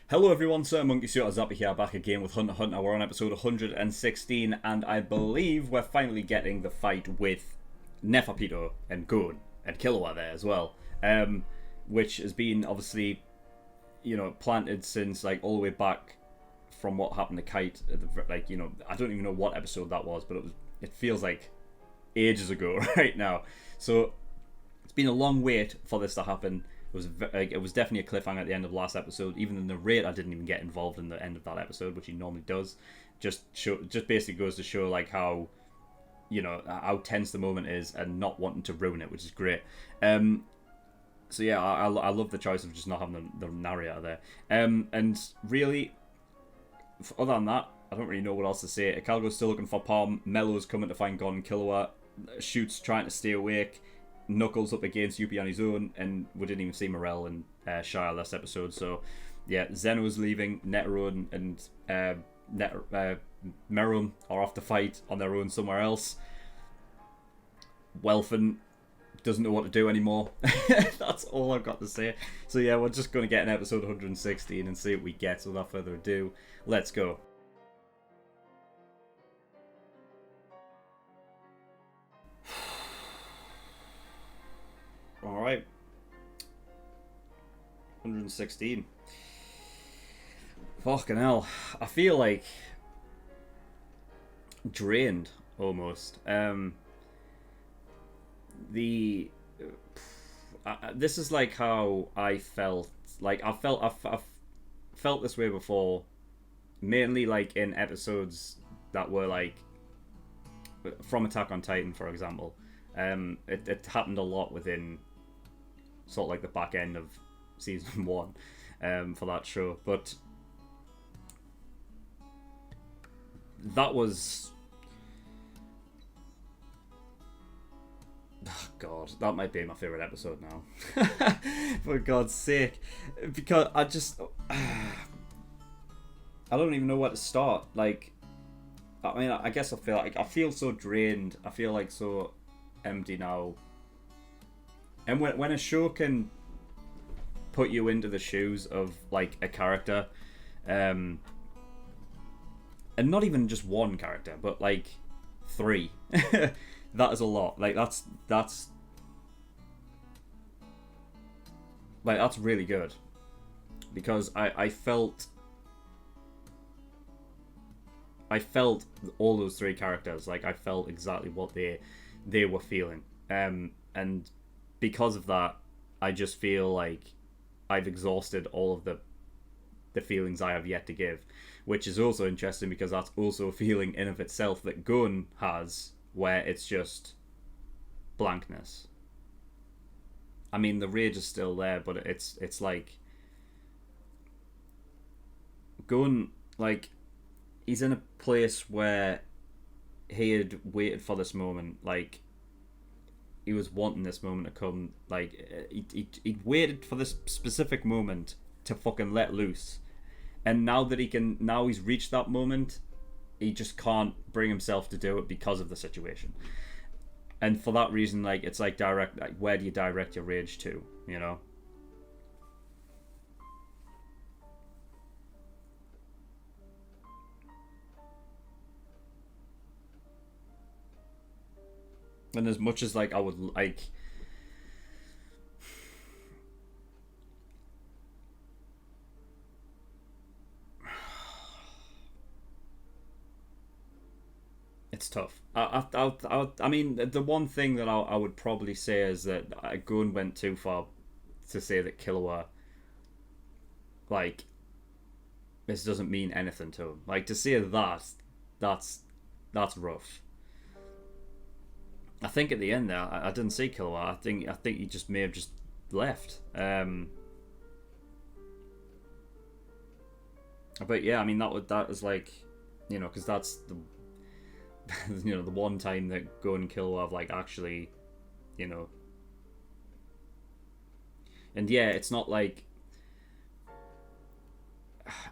Hello everyone, SirMonkeySuit Zappa here, back again with Hunter x Hunter. We're on episode 116, and I believe we're finally getting the fight with Pitou and Gon and Killua there as well, which has been obviously, planted since like all the way back from what happened to Kite. I don't even know what episode that was, but it feels like ages ago right now. So it's been a long wait for this to happen. It was definitely a cliffhanger at the end of the last episode. Even the narrator didn't even get involved in the end of that episode, which he normally does. Just basically goes to show like how tense the moment is and not wanting to ruin it, which is great. So yeah, I love the choice of just not having the narrator there. And really, other than that, I don't really know what else to say. Calgo's still looking for Palm. Mello's coming to find Gon and Killua. Shoot's trying to stay awake. Knuckles up against Yuppie on his own, and we didn't even see Morel and Shire last episode. So yeah, Zeno's leaving. Netero and Meruem are off to fight on their own somewhere else. Welfen doesn't know what to do anymore. That's all I've got to say. So yeah, we're just going to get an episode 116 and see what we get. So without further ado, let's go. Alright. 116. Fucking hell. I feel like drained almost. This is like how I felt. Like I've felt this way before, mainly like in episodes that were like from Attack on Titan, for example. It happened a lot within sort of like the back end of season 1 for that show, but that was, oh god, that might be my favourite episode now. For God's sake, because I don't even know where to start. Like, I mean, I guess I feel so drained. I feel like so empty now. And when a show can put you into the shoes of like a character, and not even just one character, but like 3, that is a lot. Like that's really good, because I felt all those 3 characters. Like I felt exactly what they were feeling, and because of that, I just feel like I've exhausted all of the feelings I have yet to give, which is also interesting because that's also a feeling in of itself that Gon has, where it's just blankness. I mean, the rage is still there, but it's like Gon, like, he's in a place where he had waited for this moment. Like, he was wanting this moment to come. Like, he'd waited for this specific moment to fucking let loose. And now that he's reached that moment, he just can't bring himself to do it because of the situation. And for that reason, like, it's like where do you direct your rage to, you know? And as much as like I would like, it's tough. I mean, the one thing that I would probably say is that Gon went too far to say that Killua, like, this doesn't mean anything to him. Like, to say that's rough. I think at the end there, I didn't see Killua. I think he just may have just left. But yeah, I mean that was like, because that's the the one time that Gon and Killua have like actually, and yeah, it's not like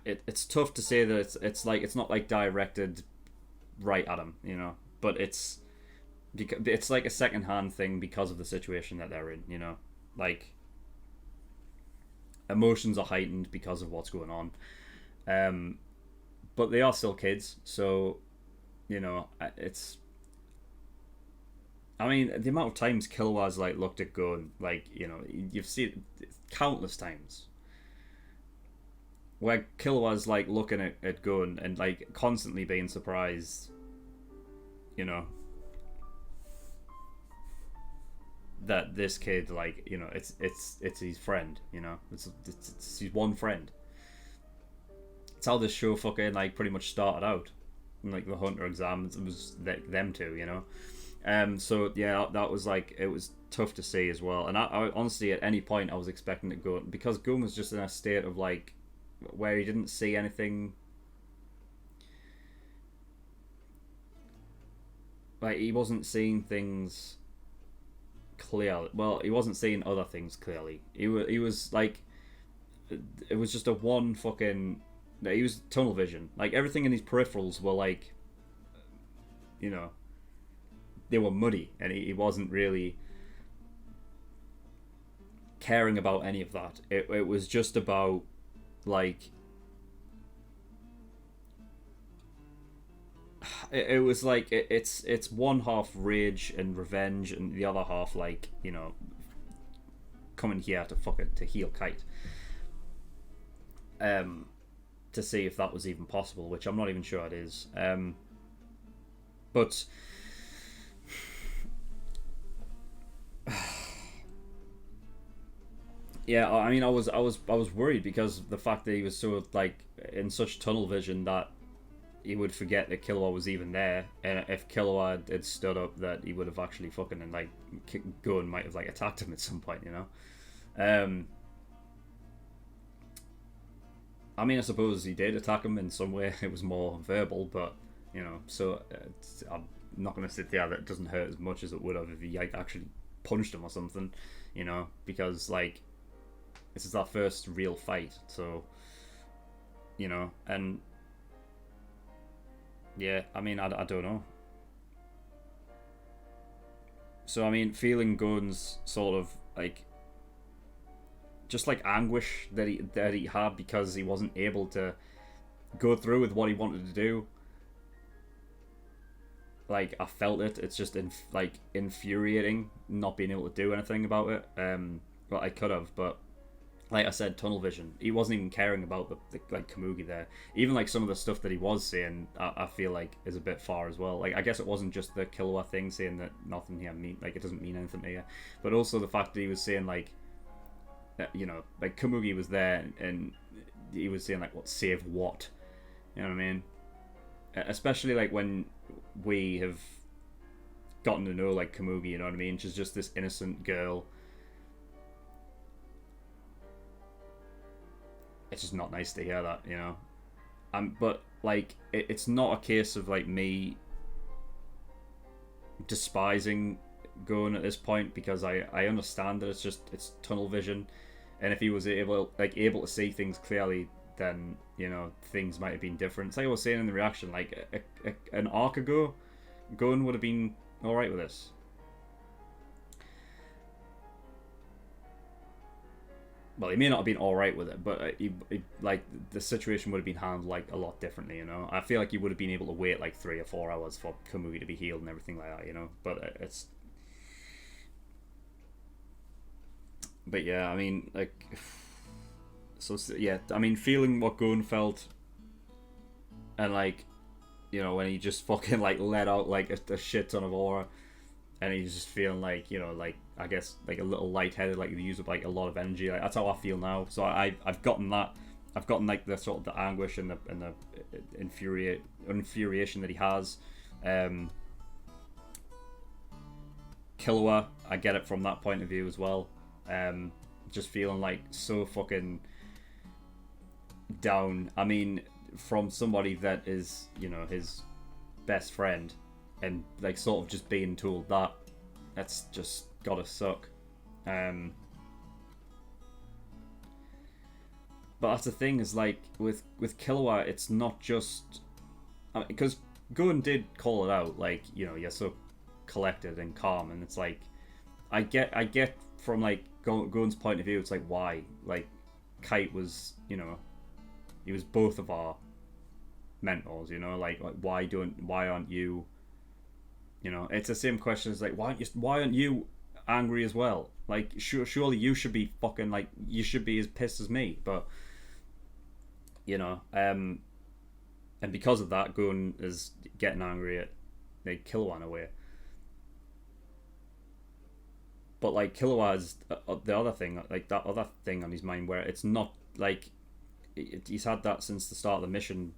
it's tough to say that it's not like directed right at him, but it's like a second-hand thing because of the situation that they're in, like emotions are heightened because of what's going on. Um, but they are still kids, so you know it's. I mean, the amount of times Killua's like looked at Gun, like you know, you've seen it countless times where Killua's like looking at Gun and like constantly being surprised, you know, that this kid like you know it's his friend, you know, it's his one friend. It's how this show fucking like pretty much started out, and, like the Hunter exams, it was them two, you know. So yeah, that was like it was tough to see as well. And I honestly at any point I was expecting it to go because Gun was just in a state of like where he didn't see anything. Like he wasn't seeing things clearly. Well, he wasn't seeing other things clearly. He was like it was just a one fucking. He was tunnel vision. Like everything in his peripherals were like, you know, they were muddy, and he wasn't really caring about any of that. It was just about like it was like it's one half rage and revenge, and the other half like you know coming here to to heal Kite. To see if that was even possible, which I'm not even sure it is. But yeah, I mean, I was worried because the fact that he was so like in such tunnel vision that he would forget that Killua was even there, and if Killua had stood up, that he would have actually fucking and like Gun might have like attacked him at some point, you know. I mean, I suppose he did attack him in some way. It was more verbal, but you know, so I'm not going to sit there that it doesn't hurt as much as it would have if he like actually punched him or something, you know, because like this is our first real fight, so you know, and yeah, I mean, I don't know. So I mean, feeling Gun's sort of like just like anguish that he had because he wasn't able to go through with what he wanted to do. Like I felt it. It's just like infuriating not being able to do anything about it. Well, I could have, but like I said, tunnel vision. He wasn't even caring about the like Komugi there. Even like some of the stuff that he was saying, I feel like is a bit far as well. Like I guess it wasn't just the Killua thing saying that nothing here mean like it doesn't mean anything to you, but also the fact that he was saying like. You know, like Komugi was there and he was saying like, "What save what?" You know what I mean? Especially like when we have gotten to know like Komugi, you know what I mean? She's just this innocent girl. It's just not nice to hear that, you know. But like, it's not a case of like me despising Gon at this point because I understand that it's tunnel vision, and if he was able to see things clearly, then you know things might have been different. It's like I was saying in the reaction, like an arc ago, Gon would have been all right with this. Well, he may not have been all right with it, but he like the situation would have been handled like a lot differently. You know, I feel like he would have been able to wait like 3 or 4 hours for Komugi to be healed and everything like that. You know, but it's. But yeah, I mean, like, so yeah, I mean, feeling what Gon felt, and like, you know, when he just fucking like let out like a shit ton of aura, and he's just feeling like, you know, like I guess like a little lightheaded, like he used up like a lot of energy. Like that's how I feel now. So I've gotten that. I've gotten like the sort of the anguish and the infuriation that he has. Killua, I get it from that point of view as well. Just feeling like so fucking down. I mean, from somebody that is, you know, his best friend, and like sort of just being told that's just gotta suck. But that's the thing is like with Killua, it's not just because Gon did call it out, like, you know, you're so collected and calm, and it's like I get from like Gon's point of view, it's like why, like, Kite was, you know, he was both of our mentors, you know, like why aren't you, you know, it's the same question as like why aren't you angry as well? Like surely you should be fucking like, you should be as pissed as me, but you know, and because of that, Gon is getting angry at like Killua in a way. But like Killua is the other thing, like that other thing on his mind where it's not like he's had that since the start of the mission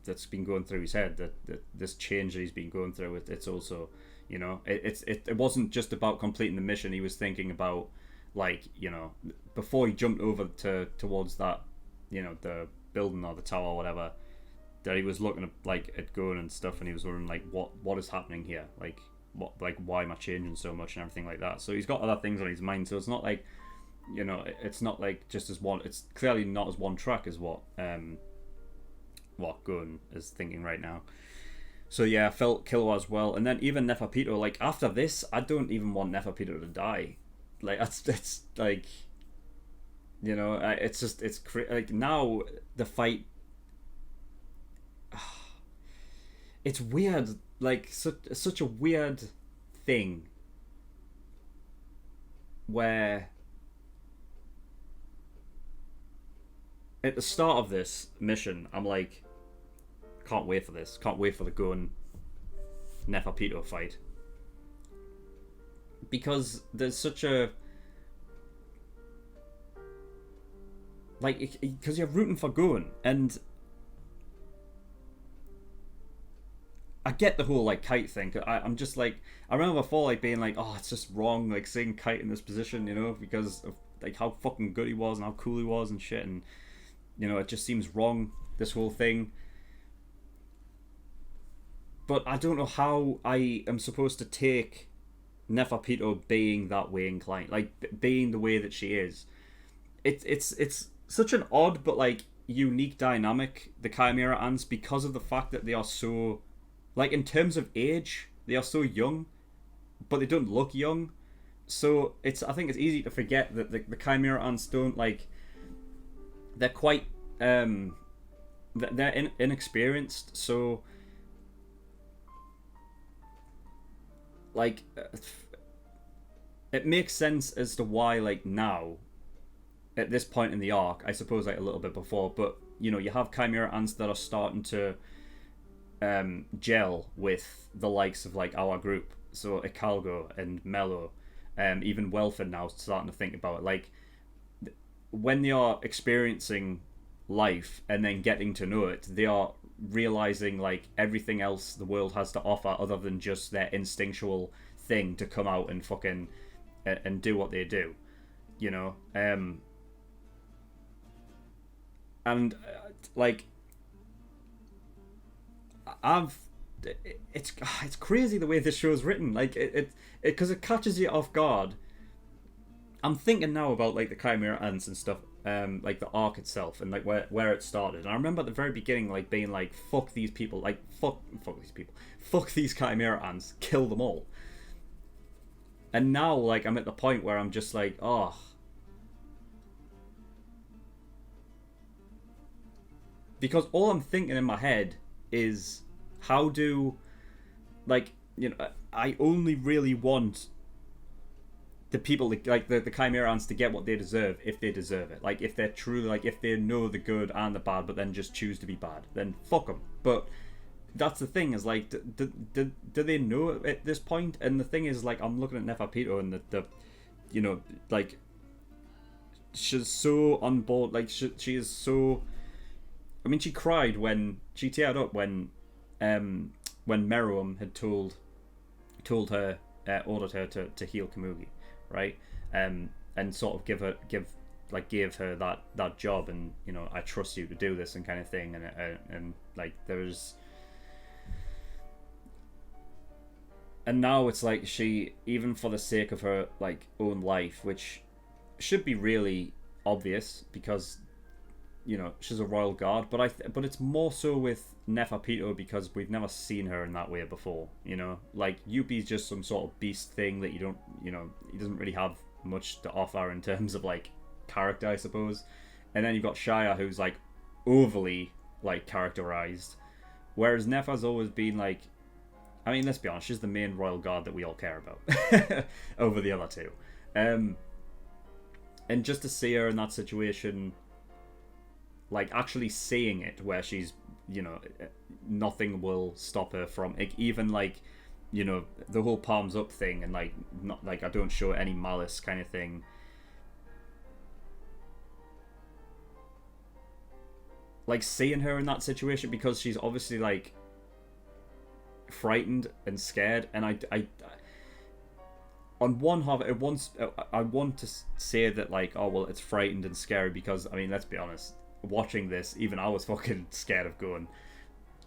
that's been going through his head, that this change that he's been going through, it's also, you know, it wasn't just about completing the mission. He was thinking about, like, you know, before he jumped over towards that, you know, the building or the tower or whatever, that he was looking at like at Gon and stuff, and he was wondering like what is happening here, like why am I changing so much and everything like that. So he's got other things on his mind, so it's not like, you know, it's not like just as one, it's clearly not as one track as what Gon is thinking right now. So yeah, I felt Killua as well. And then even Neferpitou, like after this, I don't even want Neferpitou to die. Like it's like, you know, it's just like now the fight, it's weird, like such a weird thing where at the start of this mission I'm like, can't wait for this, can't wait for the Gon Neferpitou fight, because there's such a, like, because you're rooting for Gon, and I get the whole like Kite thing. I'm just like, I remember before like being like, oh, it's just wrong like seeing Kite in this position, you know, because of like how fucking good he was and how cool he was and shit, and you know, it just seems wrong, this whole thing. But I don't know how I am supposed to take Neferpitou being that way inclined, like being the way that she is. It's such an odd but like unique dynamic, the Chimera Ants, because of the fact that they are so, like in terms of age, they are so young, but they don't look young. So I think it's easy to forget that the Chimera Ants don't like, they're quite they're inexperienced, so like it makes sense as to why like now at this point in the arc, I suppose like a little bit before, but you know, you have Chimera Ants that are starting to gel with the likes of like our group, so Ikalgo and Mello, even Welford now starting to think about it, like when they are experiencing life and then getting to know it, they are realizing like everything else the world has to offer other than just their instinctual thing to come out and fucking and do what they do, you know. And like it's crazy the way this show's written, like it because it catches you off guard. I'm thinking now about like the Chimera Ants and stuff, like the arc itself and like where it started. And I remember at the very beginning like being like, fuck these people, like fuck these people, fuck these Chimera Ants, kill them all. And now like I'm at the point where I'm just like, oh, because all I'm thinking in my head is, how do, like, you know, I only really want the people, like the Chimera Ants, to get what they deserve if they deserve it. Like if they're truly, like if they know the good and the bad but then just choose to be bad, then fuck them. But that's the thing, is like, do they know at this point? And the thing is, like, I'm looking at Neferpitou and the you know, like, she's so on board, like she is so, I mean, she cried when she teared up when Meruem had told her, ordered her to heal Komugi, right? And sort of gave her that job, and you know, I trust you to do this and kind of thing, and like there's, and now it's like she, even for the sake of her like own life, which should be really obvious because, you know, she's a royal guard, but but it's more so with Neferpitou because we've never seen her in that way before, you know? Like, Yuppie's just some sort of beast thing that you don't, you know, he doesn't really have much to offer in terms of, like, character, I suppose. and then you've got Shia, who's like overly like characterized, whereas Nefa's always been like, I mean, let's be honest, she's the main royal guard that we all care about over the other two. And just to see her in that situation, like actually seeing it, where she's, you know, nothing will stop her from, like, even like, you know, the whole palms up thing, and like, not like I don't show any malice kind of thing. Like seeing her in that situation, because she's obviously like frightened and scared, and I on one half, I want to say that like, oh well, it's frightened and scary because, I mean, let's be honest, watching this, even I was fucking scared of Gon,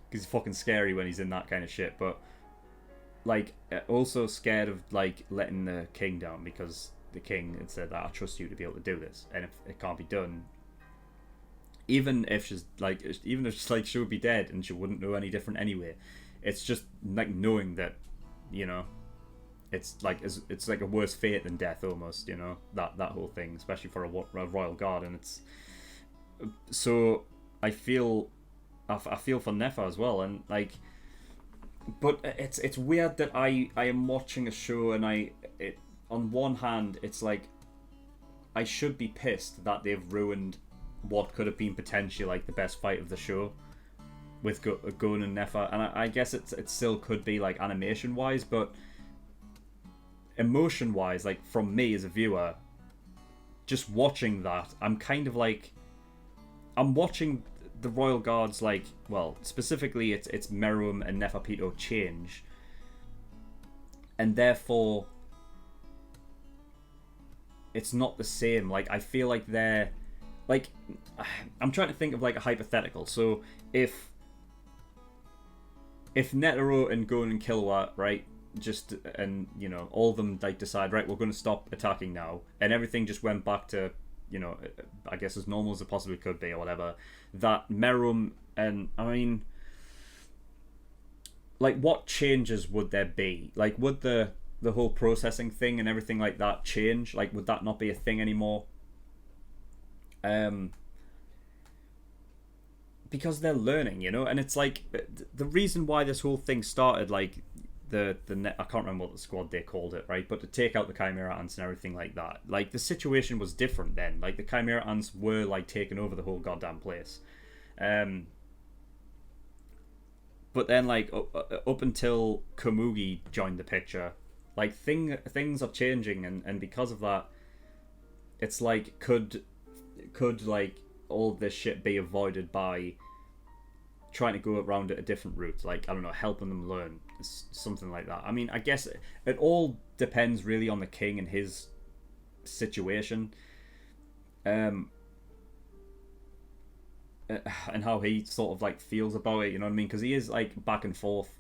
because he's fucking scary when he's in that kind of shit. But like, also scared of like letting the king down, because the king had said that I trust you to be able to do this, and if it can't be done, even if she's like she would be dead and she wouldn't know any different anyway. It's just like knowing that, you know, it's like a worse fate than death almost, you know, that whole thing, especially for a royal guard. And it's so I feel for Nefa as well, and like, but it's weird that I am watching a show, and on one hand it's like I should be pissed that they've ruined what could have been potentially like the best fight of the show with Gon and Nefa, and I guess it still could be like animation wise, but emotion wise, like from me as a viewer, just watching that, I'm kind of like, I'm watching the Royal Guards, like, well, specifically it's Meruem and Nefa Pitou change, and therefore it's not the same. Like, I feel like they're like, I'm trying to think of like a hypothetical. So if Netero and Gon and Killua, right, just, and you know, all of them like decide, right, we're going to stop attacking now, and everything just went back to, you know, I guess as normal as it possibly could be or whatever, that Meruem, and I mean, like, what changes would there be? Like, would the whole processing thing and everything like that change? Like, would that not be a thing anymore? Because they're learning, you know, and it's like the reason why this whole thing started, like I can't remember what the squad they called it, right? But to take out the Chimera Ants and everything like that, like the situation was different then. Like the Chimera Ants were like taking over the whole goddamn place. But then like up until Komugi joined the picture, like things are changing, and because of that, it's like could like all this shit be avoided by trying to go around it a different route, like, I don't know, helping them learn, something like that. I mean, I guess it all depends really on the king and his situation, and how he sort of like feels about it, you know what I mean? Because he is like back and forth.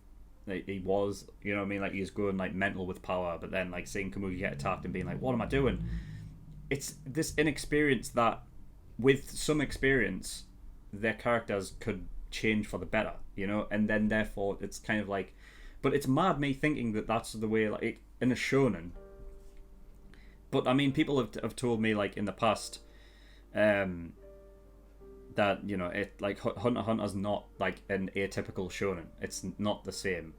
He was, you know what I mean, like he was going like mental with power, but then like seeing Komugi get attacked and being like, what am I doing? It's this inexperience that, with some experience, their characters could change for the better, you know, and then therefore it's kind of like, but it's mad me thinking that that's the way, like in a shonen. But I mean, people have told me like in the past, that, you know, it like Hunter x Hunter's not like an atypical shonen. It's not the same,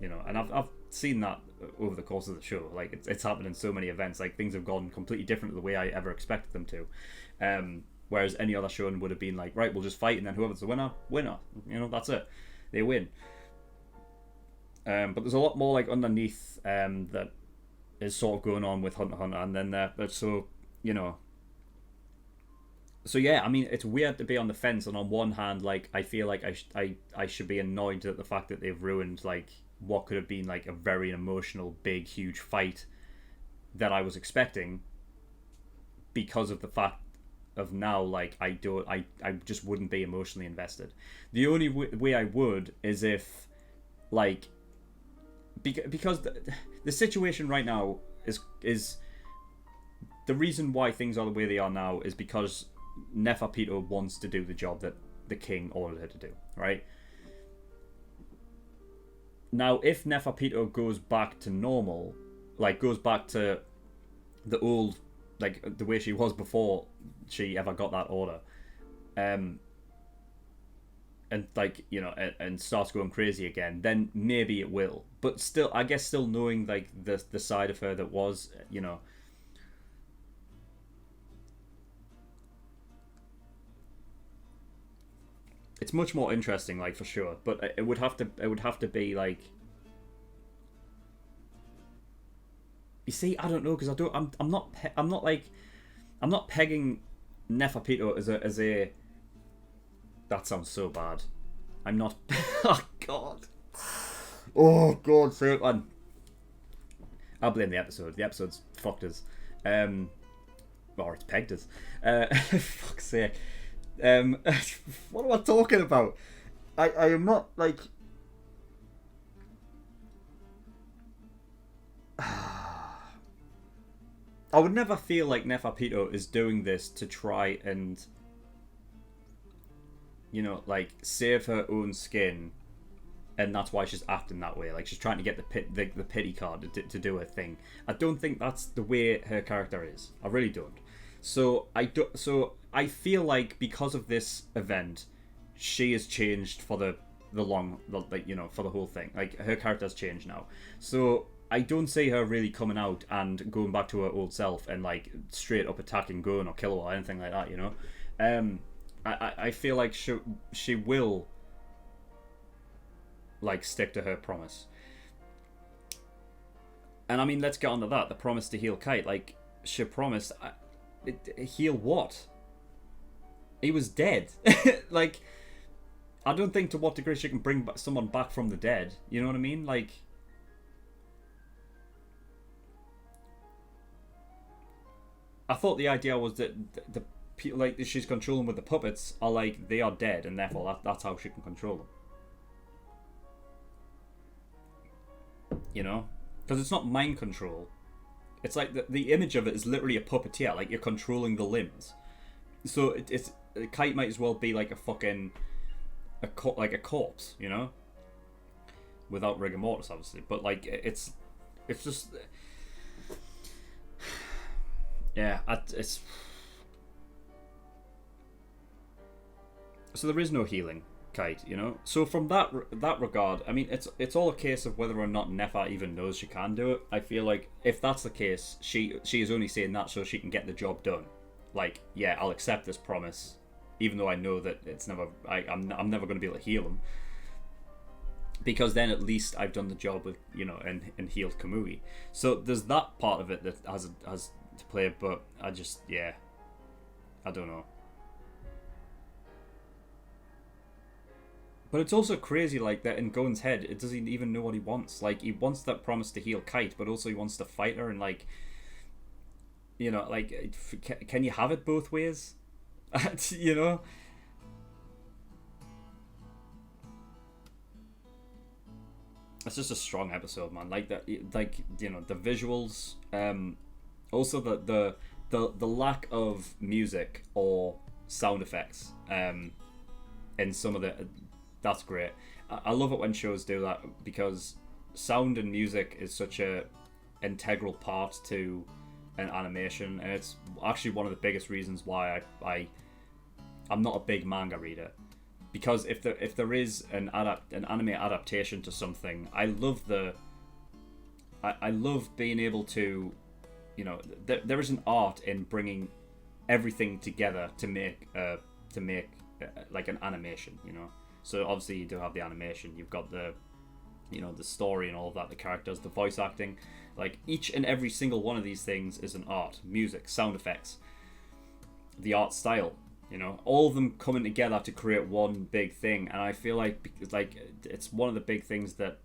you know, and I've seen that over the course of the show. Like it's happened in so many events. Like things have gone completely different the way I ever expected them to. Whereas any other shonen would have been like, right, we'll just fight, and then whoever's the winner, you know, that's it, they win. But there's a lot more like underneath that is sort of going on with Hunter x Hunter, and then so, you know. So yeah, I mean, it's weird to be on the fence, and on one hand, like, I feel like I should be annoyed at the fact that they've ruined like what could have been like a very emotional, big, huge fight that I was expecting, because of the fact of now, like, I just wouldn't be emotionally invested. The only way I would is if, like, because the situation right now is the reason why things are the way they are now is because Nefa Pitou wants to do the job that the king ordered her to do, right? Now, if Nefa Pitou goes back to normal, like goes back to the old like the way she was before she ever got that order, and like and starts going crazy again, then maybe it will. But still, I guess still knowing like the side of her that was it's much more interesting, like for sure. But it would have to be like, you see, I don't know because I don't I'm not pegging Neferpitou as a that sounds so bad. I'm not. Oh god. Oh god. So I'll blame the episode. The episode's fucked us. Or it's pegged us. Fuck's sake. What am I talking about? I am not like. I would never feel like Neferpitou is doing this to try and, like save her own skin, and that's why she's acting that way. Like she's trying to get the pity card to do her thing. I don't think that's the way her character is. I really don't. So I feel like because of this event, she has changed for the for the whole thing. Like her character's changed now. So I don't see her really coming out and going back to her old self and like straight up attacking Gon or Killua or anything like that. I feel like she will like stick to her promise. And I mean, let's get on to that. The promise to heal Kite. Like she promised. Heal what? He was dead. Like, I don't think to what degree she can bring someone back from the dead. You know what I mean? Like, I thought the idea was that the people like she's controlling with the puppets are like they are dead, and therefore that's how she can control them. Because it's not mind control. It's like the image of it is literally a puppeteer. Like you're controlling the limbs. So it's Kite might as well be like a fucking like a corpse, without rigor mortis, obviously. But like it's just yeah. It's so there is no healing Kite, So from that regard, I mean, it's all a case of whether or not Nefa even knows she can do it. I feel like if that's the case, she is only saying that so she can get the job done. Like, yeah, I'll accept this promise, even though I know that it's never. I'm never going to be able to heal him, because then at least I've done the job with and healed Kamui. So there's that part of it that has to play, but I just I don't know. But it's also crazy, like, that in Gon's head, it doesn't even know what he wants. Like, he wants that promise to heal Kite, but also he wants to fight her, and, like, can you have it both ways? It's just a strong episode, man. Like, the visuals, also the lack of music or sound effects, in some of the... That's great. I love it when shows do that, because sound and music is such a integral part to an animation, and it's actually one of the biggest reasons why I'm not a big manga reader, because if there is an anime adaptation to something, I love being able to, there is an art in bringing everything together to make like an animation, So obviously you do have the animation, you've got the story and all of that, the characters, the voice acting. Like each and every single one of these things is an art. Music, sound effects, the art style, all of them coming together to create one big thing. And I feel like it's one of the big things that,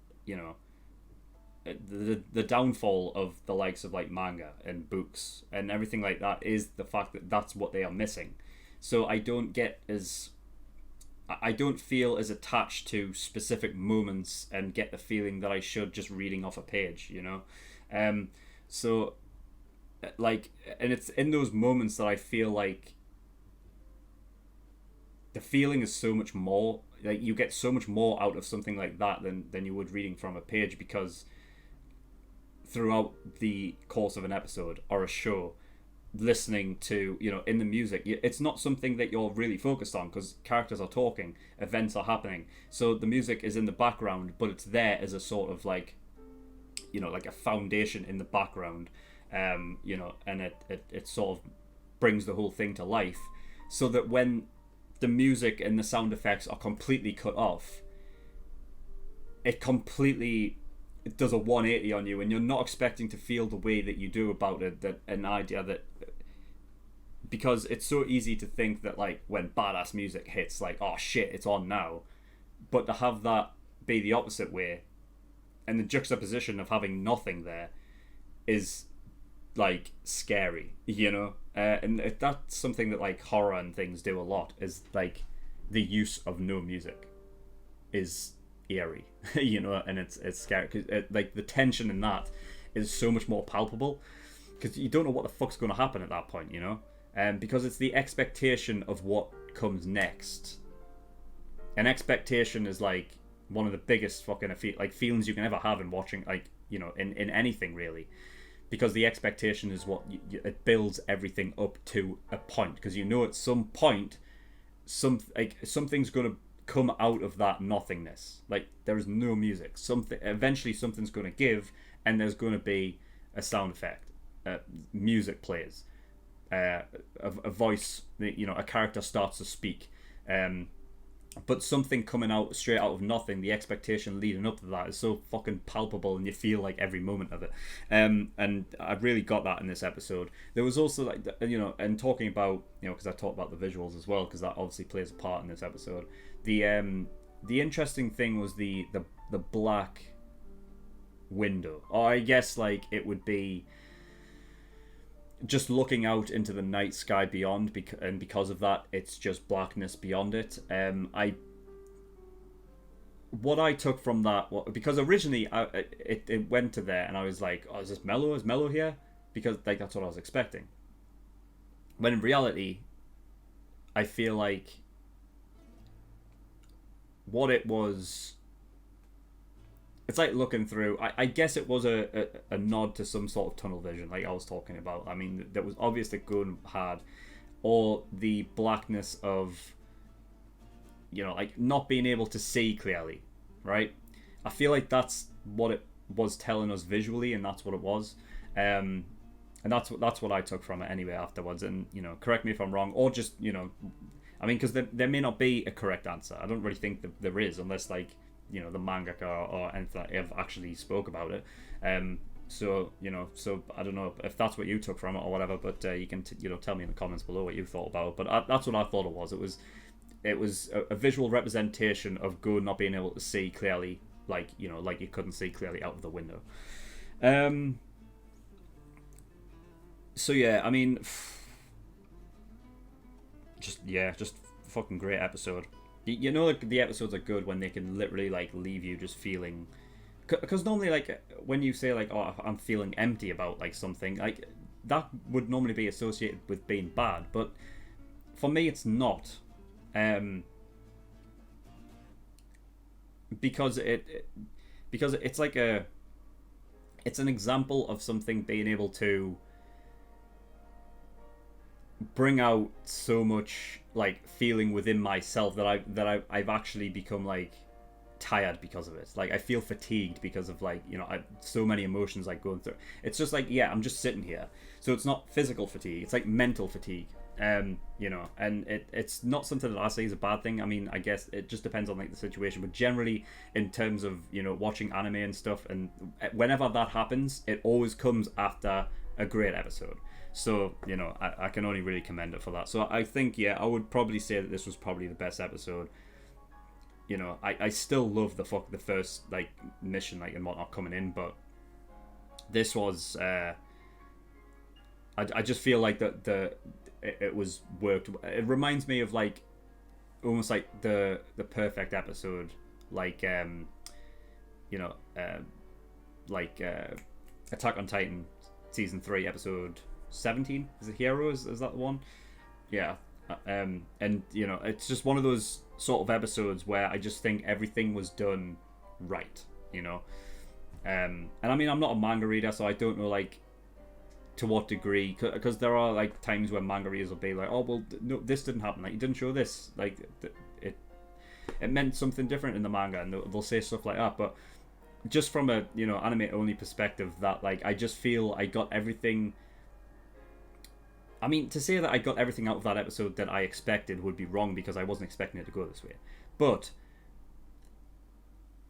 the downfall of the likes of like manga and books and everything like that is the fact that that's what they are missing. So I don't feel as attached to specific moments and get the feeling that I should just reading off a page, So, like, and it's in those moments that I feel like the feeling is so much more, like, you get so much more out of something like that than you would reading from a page, because throughout the course of an episode or a show, listening to, in the music, it's not something that you're really focused on because characters are talking, events are happening, so the music is in the background, but it's there as a sort of like, like a foundation in the background, and it sort of brings the whole thing to life, so that when the music and the sound effects are completely cut off, it does a 180 on you, and you're not expecting to feel the way that you do about it. That an idea that, because it's so easy to think that like when badass music hits, like, oh shit, it's on now, but to have that be the opposite way, and the juxtaposition of having nothing there is like scary, and that's something that like horror and things do a lot, is like the use of no music is eerie, and it's scary because like the tension in that is so much more palpable because you don't know what the fuck's going to happen at that point, because it's the expectation of what comes next. An expectation is like one of the biggest fucking feelings you can ever have in watching, like, in anything really, because the expectation is what it builds everything up to a point, because at some point something's going to come out of that nothingness. Like, there is no music, eventually something's going to give, and there's going to be a sound effect, music plays, a voice, a character starts to speak, but something coming out straight out of nothing, the expectation leading up to that is so fucking palpable, and you feel like every moment of it. And I really got that in this episode. There was also like, and talking about, because I talked about the visuals as well, because that obviously plays a part in this episode. The interesting thing was the black window, or I guess like it would be just looking out into the night sky beyond, and because of that, it's just blackness beyond it. What I took from that, because originally it went to there, and I was like, oh, is this mellow? Is mellow here? Because like that's what I was expecting. When in reality, I feel like what it was, it's like looking through, I guess it was a nod to some sort of tunnel vision, like I was talking about. I mean, that was obvious that Gun had, or the blackness of, like not being able to see clearly, right? I feel like that's what it was telling us visually, and that's what it was. And that's what I took from it anyway afterwards. And, correct me if I'm wrong, or just, I mean, because there may not be a correct answer. I don't really think that there is, unless like, the mangaka or anything have actually spoke about it. So I don't know if that's what you took from it or whatever, but you can tell me in the comments below what you thought about it. But that's what I thought it was. It was a visual representation of Go not being able to see clearly, like you couldn't see clearly out of the window. So yeah, I mean, just fucking great episode. Like the episodes are good when they can literally like leave you just feeling, because normally like when you say like, oh, I'm feeling empty about like something, like that would normally be associated with being bad, but for me it's not, because it's like it's an example of something being able to bring out so much like feeling within myself that I've actually become like tired because of it. Like I feel fatigued because of like, so many emotions like going through. It's just like, yeah, I'm just sitting here. So it's not physical fatigue, it's like mental fatigue. And it's not something that I say is a bad thing. I mean, I guess it just depends on like the situation, but generally in terms of, watching anime and stuff, and whenever that happens, it always comes after a great episode. So, I can only really commend it for that. So I think, yeah, I would probably say that this was probably the best episode. I still love the first, like, mission, like, and whatnot coming in, but this was, I just feel like it was worked. It reminds me of, like, almost like the perfect episode, like, Attack on Titan Season 3, Episode 17, is it Heroes? Is that the one? Yeah. And it's just one of those sort of episodes where I just think everything was done right, and I mean, I'm not a manga reader, so I don't know like to what degree, because there are like times where manga readers will be like, oh well, no, this didn't happen, like you didn't show this, like it meant something different in the manga, and they'll say stuff like that. But just from a anime only perspective, that like I just feel I got everything. I mean, to say that I got everything out of that episode that I expected would be wrong, because I wasn't expecting it to go this way. But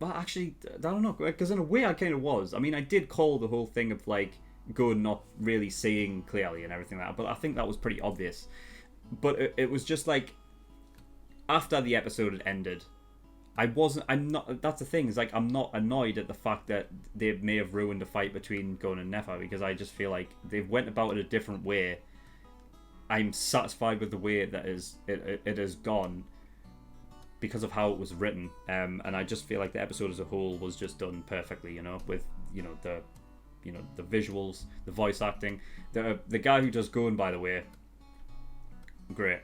actually, I don't know, because in a way I kind of was. I mean, I did call the whole thing of like Gon not really seeing clearly and everything like that, but I think that was pretty obvious. But it was just like, after the episode had ended, I'm not, that's the thing, is like, I'm not annoyed at the fact that they may have ruined a fight between Gon and Nefa, because I just feel like they went about it a different way. I'm satisfied with the way that it has gone because of how it was written, and I just feel like the episode as a whole was just done perfectly, with the visuals, the voice acting, the guy who does Gon, by the way, great.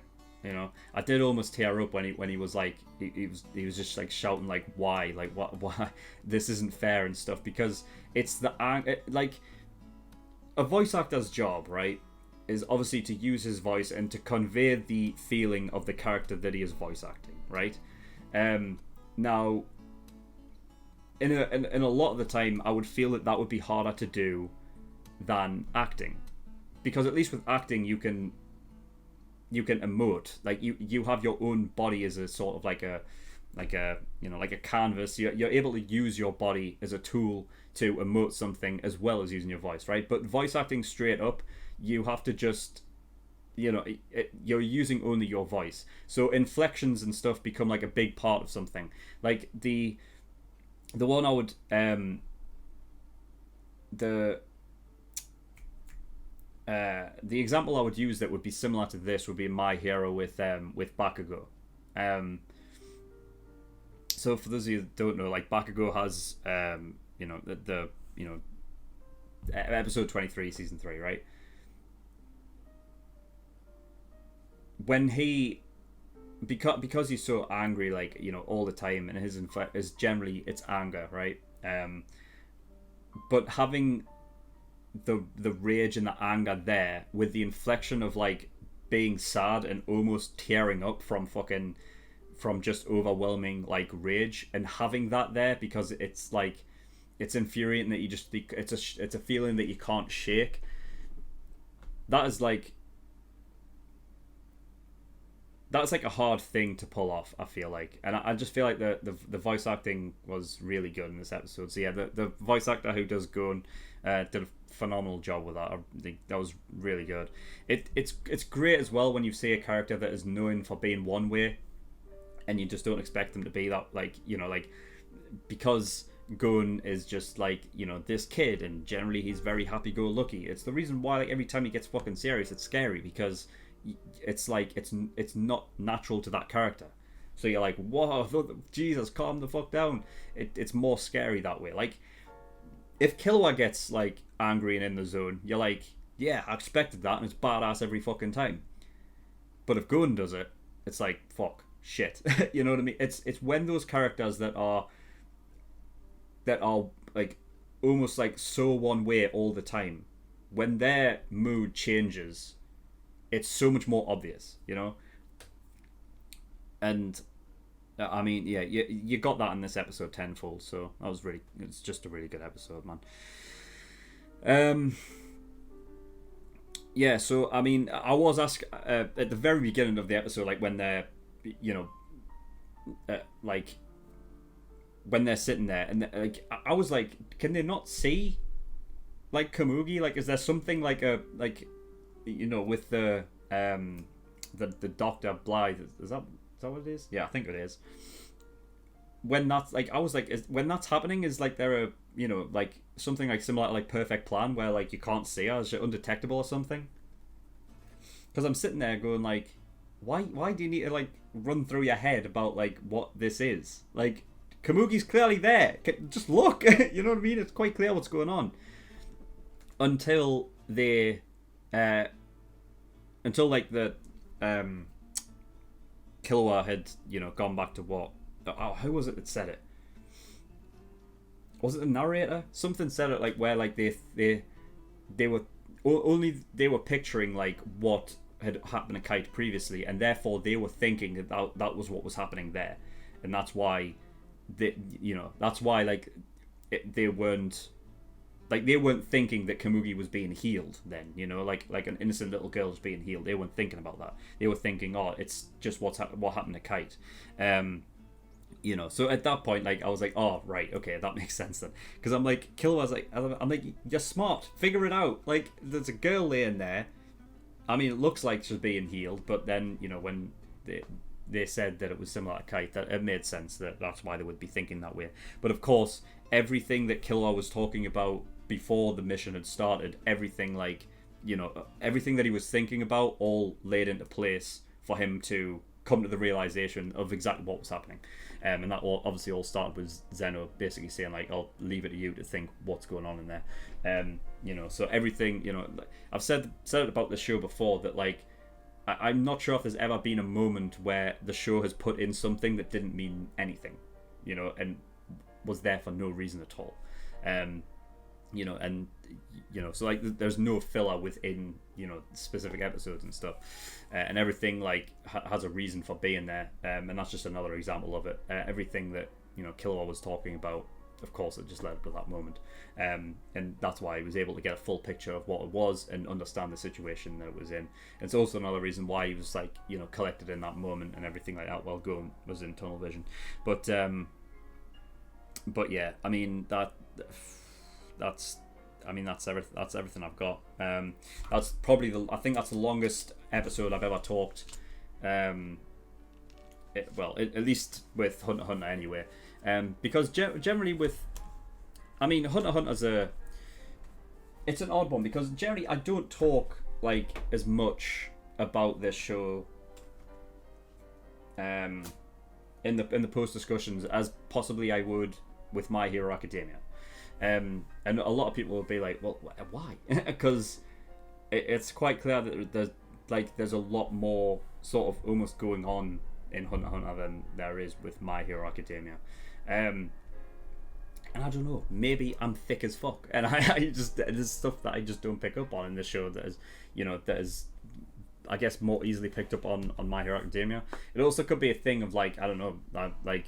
I did almost tear up when he was like, he was just like shouting like, why, like why this isn't fair and stuff, because it's like a voice actor's job, right, is obviously to use his voice and to convey the feeling of the character that he is voice acting, right? Now, in a lot of the time, I would feel that would be harder to do than acting, because at least with acting you can emote, like you have your own body as a sort of like a canvas. You're able to use your body as a tool to emote something as well as using your voice, right? But voice acting, straight up, you have to just, you're using only your voice. So inflections and stuff become like a big part of something. Like the one I would, the example I would use that would be similar to this would be My Hero with Bakugo. So for those of you that don't know, like Bakugo has episode 23, season 3, right? When he, because he's so angry, like all the time, and his generally it's anger, right? But having the rage and the anger there with the inflection of like being sad and almost tearing up from just overwhelming like rage, and having that there because it's like, it's infuriating that you just, it's a feeling that you can't shake. That is like, that's like a hard thing to pull off, I feel like, and I just feel like the voice acting was really good in this episode. So yeah, the voice actor who does Gon did a phenomenal job with that. That was really good. It's great as well when you see a character that is known for being one way, and you just don't expect them to be that, like because Gon is just like this kid, and generally he's very happy-go-lucky. It's the reason why like every time he gets fucking serious, it's scary, because it's like it's not natural to that character. So you're like, whoa, Jesus, calm the fuck down. It's more scary that way. Like if Killua gets like angry and in the zone, you're like, yeah, I expected that, and it's badass every fucking time. But if Gon does it, it's like, fuck, shit. You know what I mean? It's when those characters that are like almost like so one way all the time, when their mood changes, it's so much more obvious, and I mean, yeah, you got that in this episode tenfold. So that was it's just a really good episode, man. Yeah, so I mean, I was asked at the very beginning of the episode, like when they're like when they're sitting there, and like I was like, can they not see like Komugi? Like, is there something like with the Dr. Blythe, is that what it is? Yeah, I think it is. When that's like, I was like, when that's happening, is like there a like something like similar to like Perfect Plan, where like you can't see her, is she undetectable or something? Because I'm sitting there going like, why do you need to like run through your head about like what this is? Like Komugi's clearly there, just look. You know what I mean? It's quite clear what's going on until they until like the Killua had gone back to what, who was it that said it? Was it the narrator? Something said it like where like they were only they were picturing like what had happened to Kite previously, and therefore they were thinking that was what was happening there, and that's why they weren't thinking that Kamugi was being healed then, like an innocent little girl was being healed. They weren't thinking about that. They were thinking, oh, it's just what happened to Kite. So at that point, like, I was like, oh, right, okay, that makes sense then. Because I'm like, Killua's like, I'm like, you're smart, figure it out. Like, there's a girl laying there. I mean, it looks like she's being healed, but then, when they said that it was similar to Kite, that it made sense that's why they would be thinking that way. But of course, everything that Killua was talking about before the mission had started, everything that he was thinking about all laid into place for him to come to the realization of exactly what was happening. And that obviously all started with Zeno basically saying, like, I'll leave it to you to think what's going on in there. So everything, I've said it about the show before that, like, I'm not sure if there's ever been a moment where the show has put in something that didn't mean anything, and was there for no reason at all. So like there's no filler within, specific episodes and stuff. And everything like has a reason for being there. And that's just another example of it. Everything that, Killua was talking about, of course, it just led up to that moment. And that's why he was able to get a full picture of what it was and understand the situation that it was in. And it's also another reason why he was like, collected in that moment and everything like that while Gon was in tunnel vision. But yeah, I mean that's everything I've got. That's probably I think that's the longest episode I've ever talked. At least with Hunter x Hunter anyway. Because generally with, Hunter x Hunter's it's an odd one because generally I don't talk like as much about this show in the post discussions as possibly I would with My Hero Academia. And a lot of people will be like, well, why? Because it's quite clear that there's a lot more sort of almost going on in Hunter x Hunter than there is with My Hero Academia. And I don't know, maybe I'm thick as fuck, and I just there's stuff that I just don't pick up on in this show that is I guess more easily picked up on My Hero Academia. It also could be a thing of like, I don't know, like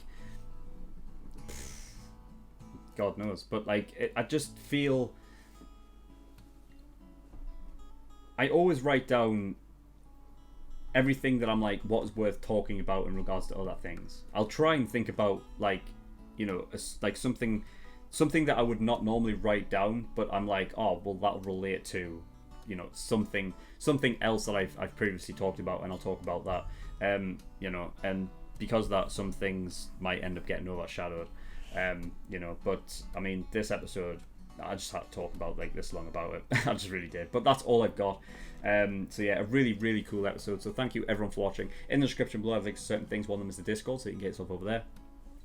God knows, but like I just feel I always write down everything that I'm like, what's worth talking about in regards to other things. I'll try and think about like, like something that I would not normally write down, but I'm like, oh well, that'll relate to, something else that I've previously talked about, and I'll talk about that. And because of that, some things might end up getting overshadowed. But I mean, this episode, I just had to talk about like this long about it. I just really did. But that's all I've got. So yeah, a really, really cool episode. So thank you everyone for watching. In the description below, I've linked to certain things. One of them is the Discord, so you can get yourself over there.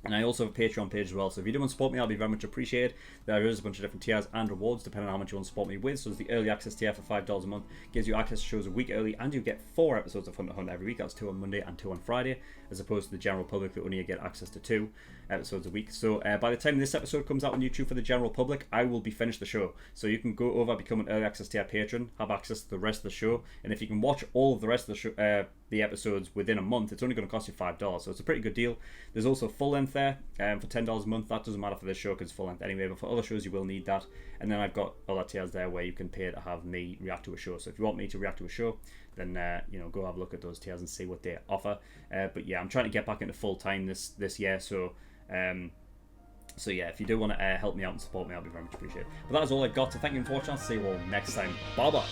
And I also have a Patreon page as well, so if you do want to support me, I'll be very much appreciated. There is a bunch of different tiers and rewards depending on how much you want to support me with. So there's the early access tier for $5 a month, gives you access to shows a week early, and you get 4 episodes of Hunter x Hunter every week. That's 2 on Monday and 2 on Friday, as opposed to the general public that only get access to 2 episodes a week. So by the time this episode comes out on YouTube for the general public, I will be finished the show. So you can go over, become an early access tier patron, have access to the rest of the show, and if you can watch all of the rest of the show, the episodes within a month, it's only going to cost you $5, so it's a pretty good deal. There's also full length there for $10 a month. That doesn't matter for this show because it's full length anyway, but for other shows you will need that. And then I've got other tiers there where you can pay to have me react to a show. So if you want me to react to a show, then go have a look at those tiers and see what they offer. But yeah, I'm trying to get back into full time this year, so yeah, if you do want to help me out and support me, I'll be very much appreciated. But that is all I've got, so thank you for watching. I'll see you all next time. Bye bye.